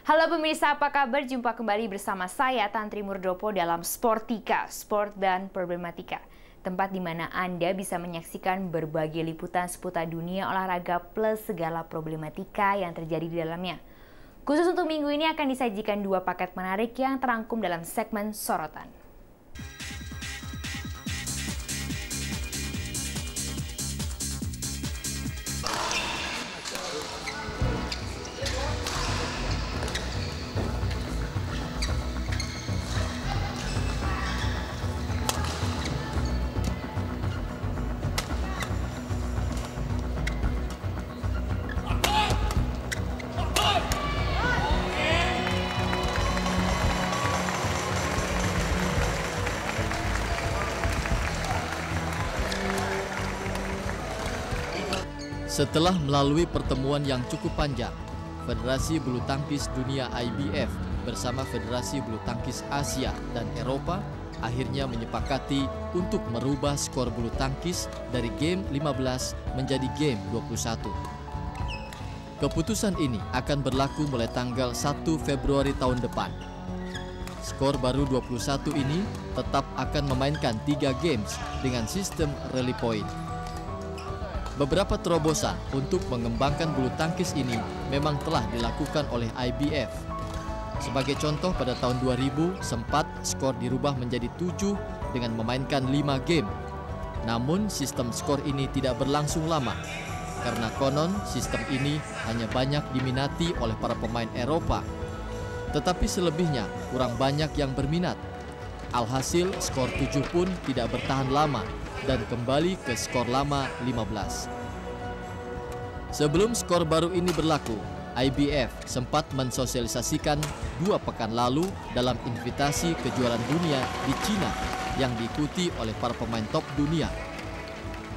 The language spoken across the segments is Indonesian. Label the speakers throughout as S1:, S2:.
S1: Halo pemirsa, apa kabar? Jumpa kembali bersama saya Tantri Murdopo dalam Sportika, Sport dan Problematika. Tempat di mana Anda bisa menyaksikan berbagai liputan seputar dunia olahraga plus segala problematika yang terjadi di dalamnya. Khusus untuk minggu ini akan disajikan dua paket menarik yang terangkum dalam segmen sorotan.
S2: Setelah melalui pertemuan yang cukup panjang, Federasi Bulu Tangkis Dunia IBF bersama Federasi Bulu Tangkis Asia dan Eropa akhirnya menyepakati untuk merubah skor bulu tangkis dari game 15 menjadi game 21. Keputusan ini akan berlaku mulai tanggal 1 Februari tahun depan. Skor baru 21 ini tetap akan memainkan 3 games dengan sistem rally point. Beberapa terobosan untuk mengembangkan bulu tangkis ini memang telah dilakukan oleh IBF. Sebagai contoh, pada tahun 2000 sempat skor dirubah menjadi 7 dengan memainkan 5 game. Namun sistem skor ini tidak berlangsung lama karena konon sistem ini hanya banyak diminati oleh para pemain Eropa. Tetapi selebihnya kurang banyak yang berminat. Alhasil skor 7 pun tidak bertahan lama dan kembali ke skor lama 15. Sebelum skor baru ini berlaku, IBF sempat mensosialisasikan 2 pekan lalu dalam invitasi kejuaraan dunia di Cina yang diikuti oleh para pemain top dunia.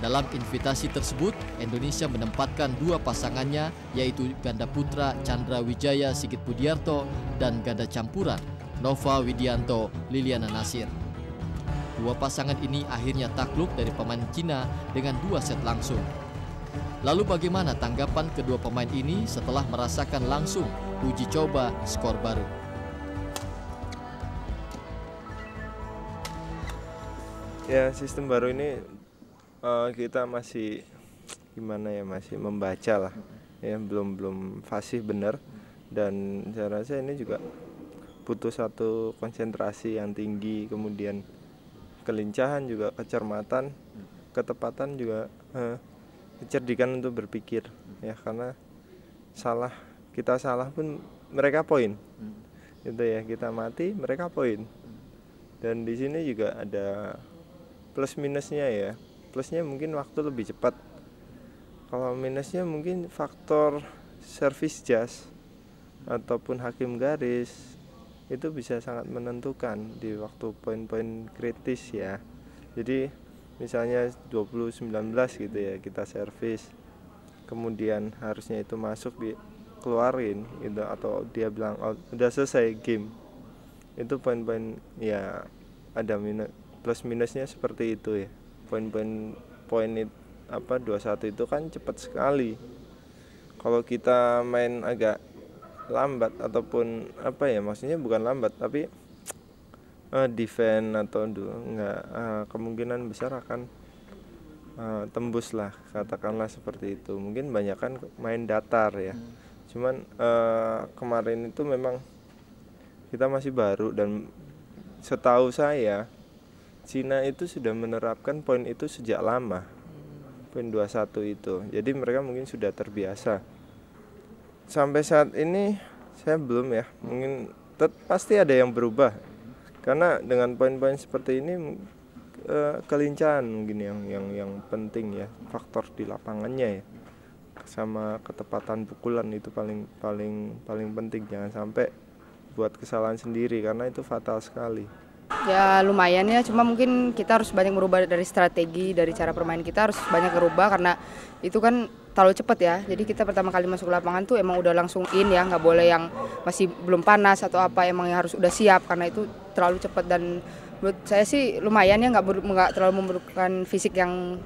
S2: Dalam invitasi tersebut, Indonesia menempatkan 2 pasangannya, yaitu ganda putra Chandra Wijaya Sigit Budiarto dan ganda campuran Nova Widianto Liliana Nasir. 2 pasangan ini akhirnya takluk dari pemain Cina dengan 2 set langsung. Lalu bagaimana tanggapan kedua pemain ini setelah merasakan langsung uji coba skor baru?
S3: Ya, sistem baru ini kita masih masih membaca lah. Ya, belum fasih benar, dan saya rasa ini juga butuh satu konsentrasi yang tinggi, kemudian kelincahan juga, kecermatan, ketepatan juga, kecerdikan untuk berpikir ya, karena kita salah pun mereka poin, gitu ya, kita mati mereka poin. Dan di sini juga ada plus minusnya ya. Plusnya mungkin waktu lebih cepat, kalau minusnya mungkin faktor service jazz ataupun hakim garis itu bisa sangat menentukan di waktu poin-poin kritis ya. Jadi misalnya 20-19 gitu ya, kita servis, kemudian harusnya itu masuk dikeluarin gitu, atau dia bilang oh, udah selesai game, itu poin-poin ya, ada plus minusnya seperti itu ya. Poin-21 itu kan cepat sekali. Kalau kita main agak lambat ataupun maksudnya bukan lambat tapi defend atau kemungkinan besar akan tembus lah, katakanlah seperti itu. Mungkin banyak kan main datar ya. Cuman kemarin itu memang kita masih baru, dan setahu saya Cina itu sudah menerapkan poin itu sejak lama, poin 21 itu. Jadi mereka mungkin sudah terbiasa. Sampai saat ini saya belum ya, mungkin pasti ada yang berubah, karena dengan poin-poin seperti ini kelincahan mungkin yang penting ya, faktor di lapangannya ya, sama ketepatan pukulan itu paling penting. Jangan sampai buat kesalahan sendiri karena itu fatal sekali.
S4: Ya lumayan ya, cuma mungkin kita harus banyak merubah dari strategi, dari cara bermain kita harus banyak merubah, karena itu kan terlalu cepat ya. Jadi kita pertama kali masuk lapangan tuh emang udah langsung ya, nggak boleh yang masih belum panas atau apa, emang yang harus udah siap, karena itu terlalu cepat. Dan menurut saya sih lumayan ya, nggak terlalu memerlukan fisik yang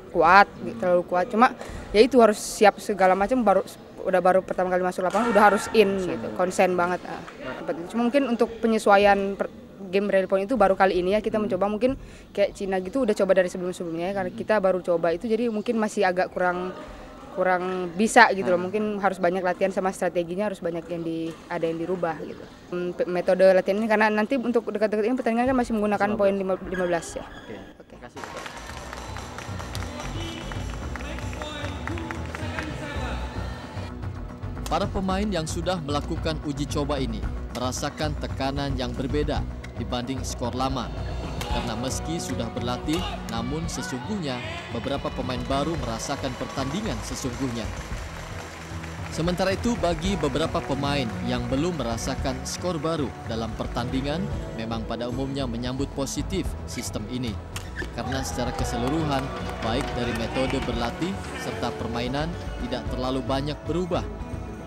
S4: terlalu kuat, cuma ya itu harus siap segala macam, baru baru pertama kali masuk lapangan udah harus gitu, konsen banget. Cuma mungkin untuk penyesuaian game rally point itu baru kali ini ya kita mencoba, mungkin kayak Cina gitu udah coba dari sebelum-sebelumnya ya, karena kita baru coba itu jadi mungkin masih agak kurang bisa gitu loh, mungkin harus banyak latihan sama strateginya harus banyak ada yang dirubah gitu. Metode latihan ini karena nanti untuk dekat-dekat ini pertandingan kan masih menggunakan poin 15 ya. Oke.
S2: Kasih. Para pemain yang sudah melakukan uji coba ini merasakan tekanan yang berbeda dibanding skor lama. Karena meski sudah berlatih, namun sesungguhnya beberapa pemain baru merasakan pertandingan sesungguhnya. Sementara itu bagi beberapa pemain yang belum merasakan skor baru dalam pertandingan, memang pada umumnya menyambut positif sistem ini. Karena secara keseluruhan, baik dari metode berlatih serta permainan tidak terlalu banyak berubah.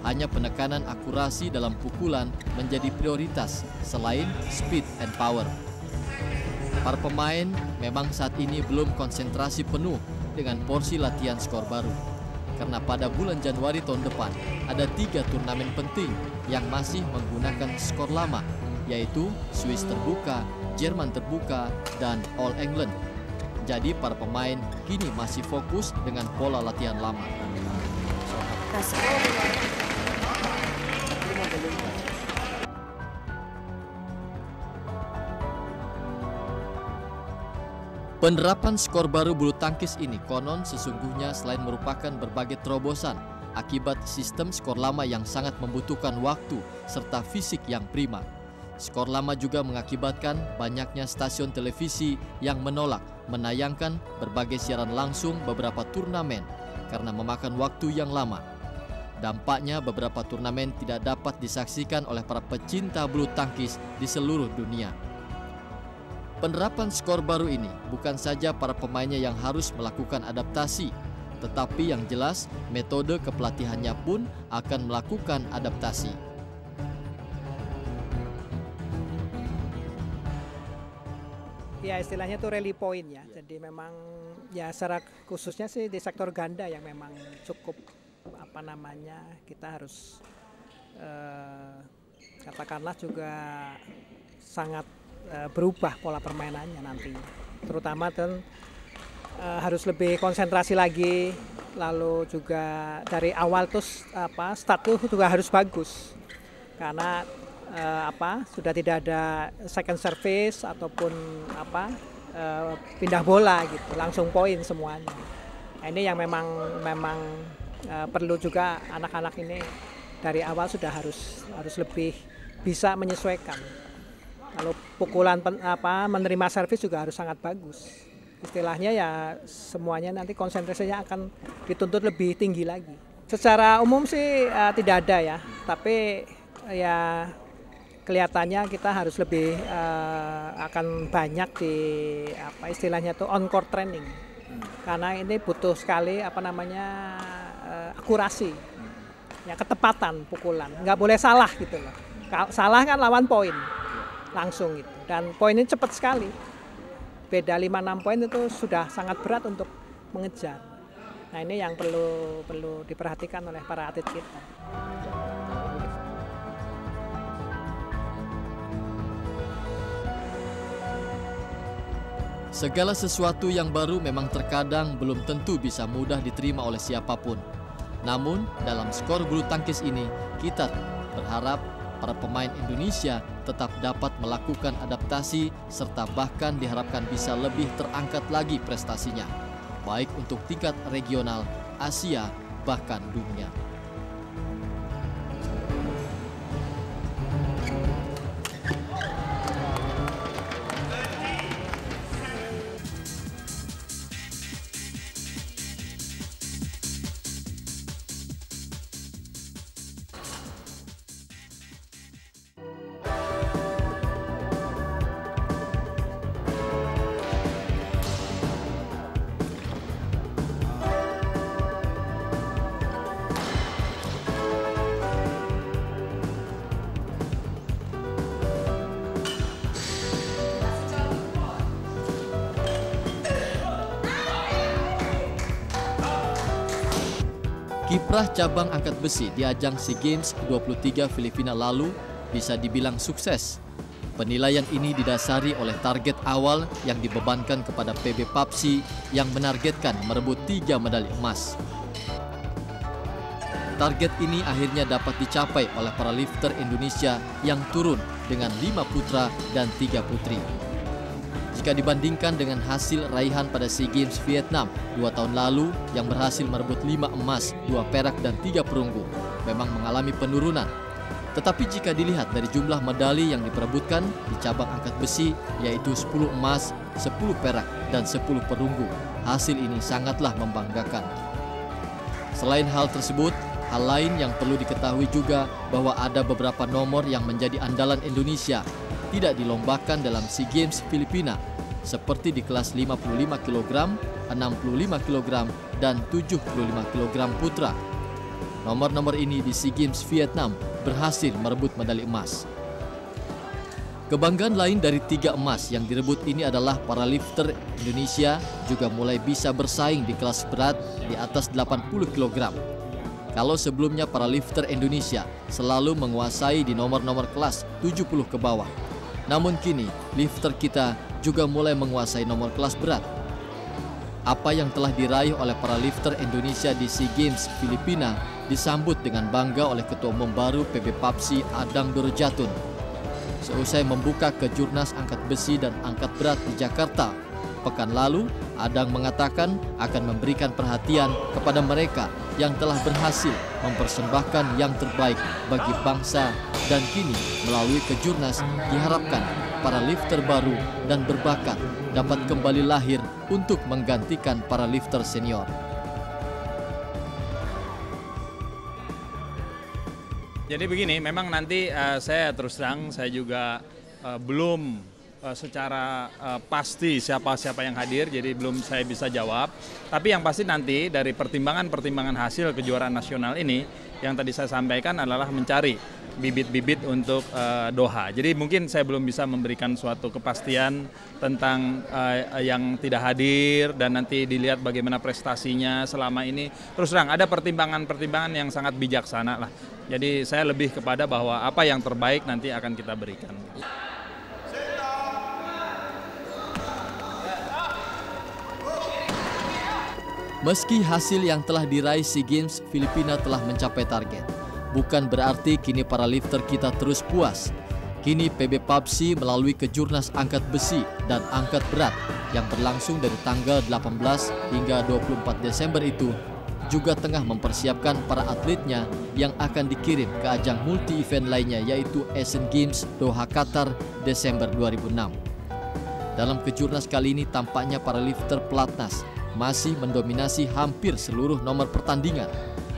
S2: Hanya penekanan akurasi dalam pukulan menjadi prioritas selain speed and power. Para pemain memang saat ini belum konsentrasi penuh dengan porsi latihan skor baru. Karena pada bulan Januari tahun depan ada 3 turnamen penting yang masih menggunakan skor lama, yaitu Swiss Terbuka, Jerman Terbuka, dan All England. Jadi para pemain kini masih fokus dengan pola latihan lama. Penerapan skor baru bulu tangkis ini konon sesungguhnya selain merupakan berbagai terobosan akibat sistem skor lama yang sangat membutuhkan waktu serta fisik yang prima. Skor lama juga mengakibatkan banyaknya stasiun televisi yang menolak menayangkan berbagai siaran langsung beberapa turnamen karena memakan waktu yang lama. Dampaknya beberapa turnamen tidak dapat disaksikan oleh para pecinta bulu tangkis di seluruh dunia. Penerapan skor baru ini bukan saja para pemainnya yang harus melakukan adaptasi, tetapi yang jelas metode kepelatihannya pun akan melakukan adaptasi.
S5: Ya istilahnya itu rally point ya, jadi memang ya secara khususnya sih di sektor ganda yang memang cukup kita harus katakanlah juga sangat berubah pola permainannya nanti, terutama harus lebih konsentrasi lagi, lalu juga dari awal tuh start tuh juga harus bagus karena sudah tidak ada second service ataupun pindah bola gitu, langsung poin semuanya. Nah, ini yang memang perlu juga anak-anak ini dari awal sudah harus lebih bisa menyesuaikan. Kalau pukulan menerima servis juga harus sangat bagus. Istilahnya ya semuanya nanti konsentrasinya akan dituntut lebih tinggi lagi. Secara umum sih tidak ada ya, tapi ya kelihatannya kita harus lebih akan banyak di istilahnya tuh on court training. Karena ini butuh sekali akurasi, ya ketepatan pukulan, nggak boleh salah gitu loh. Salah kan lawan poin. Langsung gitu, dan poin ini cepat sekali, beda 5-6 poin itu sudah sangat berat untuk mengejar. Nah ini yang perlu diperhatikan oleh para atlet kita.
S2: Segala sesuatu yang baru memang terkadang belum tentu bisa mudah diterima oleh siapapun. Namun dalam skor bulu tangkis ini kita berharap para pemain Indonesia tetap dapat melakukan adaptasi serta bahkan diharapkan bisa lebih terangkat lagi prestasinya, baik untuk tingkat regional, Asia, bahkan dunia. Kiprah cabang angkat besi di ajang SEA Games 23 Filipina lalu bisa dibilang sukses. Penilaian ini didasari oleh target awal yang dibebankan kepada PB PAPSI yang menargetkan merebut 3 medali emas. Target ini akhirnya dapat dicapai oleh para lifter Indonesia yang turun dengan 5 putra dan 3 putri. Jika dibandingkan dengan hasil raihan pada SEA Games Vietnam 2 tahun lalu yang berhasil merebut 5 emas, 2 perak dan 3 perunggu, memang mengalami penurunan. Tetapi jika dilihat dari jumlah medali yang diperebutkan di cabang angkat besi, yaitu 10 emas, 10 perak, dan 10 perunggu, hasil ini sangatlah membanggakan. Selain hal tersebut, hal lain yang perlu diketahui juga bahwa ada beberapa nomor yang menjadi andalan Indonesia tidak dilombakan dalam SEA Games Filipina, seperti di kelas 55 kg, 65 kg, dan 75 kg putra. Nomor-nomor ini di SEA Games Vietnam berhasil merebut medali emas. Kebanggaan lain dari 3 emas yang direbut ini adalah para lifter Indonesia juga mulai bisa bersaing di kelas berat di atas 80 kg. Kalau sebelumnya para lifter Indonesia selalu menguasai di nomor-nomor kelas 70 ke bawah. Namun kini lifter kita juga mulai menguasai nomor kelas berat. Apa yang telah diraih oleh para lifter Indonesia di SEA Games Filipina disambut dengan bangga oleh Ketua Umum baru PB PAPSI Adang Dorojatun. Seusai membuka kejurnas angkat besi dan angkat berat di Jakarta pekan lalu, Adang mengatakan akan memberikan perhatian kepada mereka yang telah berhasil mempersembahkan yang terbaik bagi bangsa, dan kini melalui kejurnas diharapkan para lifter baru dan berbakat dapat kembali lahir untuk menggantikan para lifter senior.
S6: Jadi begini, memang nanti saya terus terang saya juga belum secara pasti siapa-siapa yang hadir, jadi belum saya bisa jawab. Tapi yang pasti nanti dari pertimbangan hasil kejuaraan nasional ini, yang tadi saya sampaikan adalah mencari bibit-bibit untuk Doha. Jadi mungkin saya belum bisa memberikan suatu kepastian tentang yang tidak hadir dan nanti dilihat bagaimana prestasinya selama ini. Terus terang ada pertimbangan-pertimbangan yang sangat bijaksana lah. Jadi saya lebih kepada bahwa apa yang terbaik nanti akan kita berikan.
S2: Meski hasil yang telah diraih SEA Games Filipina telah mencapai target, bukan berarti kini para lifter kita terus puas. Kini PB PAPSI melalui kejurnas angkat besi dan angkat berat yang berlangsung dari tanggal 18 hingga 24 Desember itu juga tengah mempersiapkan para atletnya yang akan dikirim ke ajang multi-event lainnya, yaitu Asian Games Doha Qatar Desember 2006. Dalam kejurnas kali ini tampaknya para lifter pelatnas masih mendominasi hampir seluruh nomor pertandingan.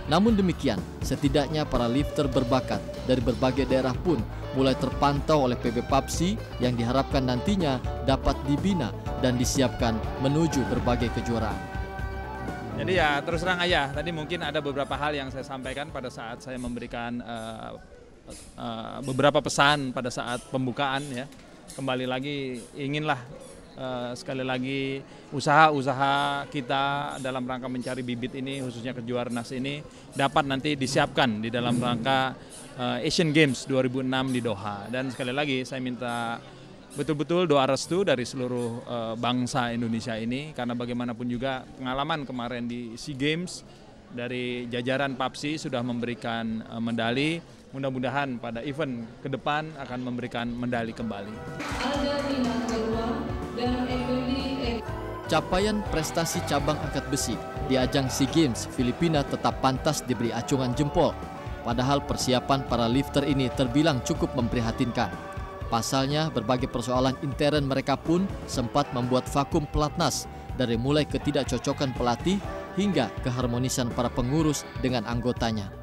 S2: Namun demikian, setidaknya para lifter berbakat dari berbagai daerah pun mulai terpantau oleh PB PAPSI yang diharapkan nantinya dapat dibina dan disiapkan menuju berbagai kejuaraan.
S6: Jadi ya terus terang aja, tadi mungkin ada beberapa hal yang saya sampaikan pada saat saya memberikan beberapa pesan pada saat pembukaan ya. Kembali lagi inginlah sekali lagi usaha-usaha kita dalam rangka mencari bibit ini, khususnya kejurnas ini, dapat nanti disiapkan di dalam rangka Asian Games 2006 di Doha. Dan sekali lagi saya minta betul-betul doa restu dari seluruh bangsa Indonesia ini, karena bagaimanapun juga pengalaman kemarin di SEA Games dari jajaran PAPSI sudah memberikan medali. Mudah-mudahan pada event ke depan akan memberikan medali kembali.
S2: Capaian prestasi cabang angkat besi di ajang SEA Games Filipina tetap pantas diberi acungan jempol. Padahal persiapan para lifter ini terbilang cukup memprihatinkan. Pasalnya, berbagai persoalan intern mereka pun sempat membuat vakum pelatnas, dari mulai ketidakcocokan pelatih hingga keharmonisan para pengurus dengan anggotanya.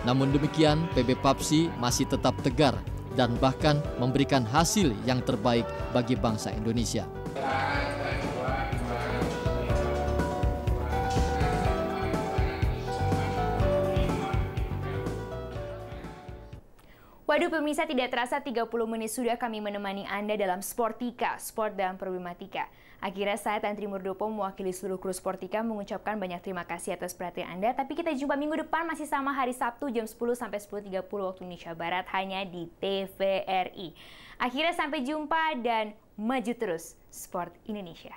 S2: Namun demikian, PB PAPSI masih tetap tegar dan bahkan memberikan hasil yang terbaik bagi bangsa Indonesia.
S1: Waduh pemirsa, tidak terasa 30 menit sudah kami menemani Anda dalam Sportika, Sport dan Problematika. Akhirnya saya Tantri Murdopo mewakili seluruh kru Sportika mengucapkan banyak terima kasih atas perhatian Anda. Tapi kita jumpa minggu depan masih sama hari Sabtu jam 10 sampai 10.30 waktu Indonesia Barat hanya di TVRI. Akhirnya sampai jumpa dan maju terus Sport Indonesia.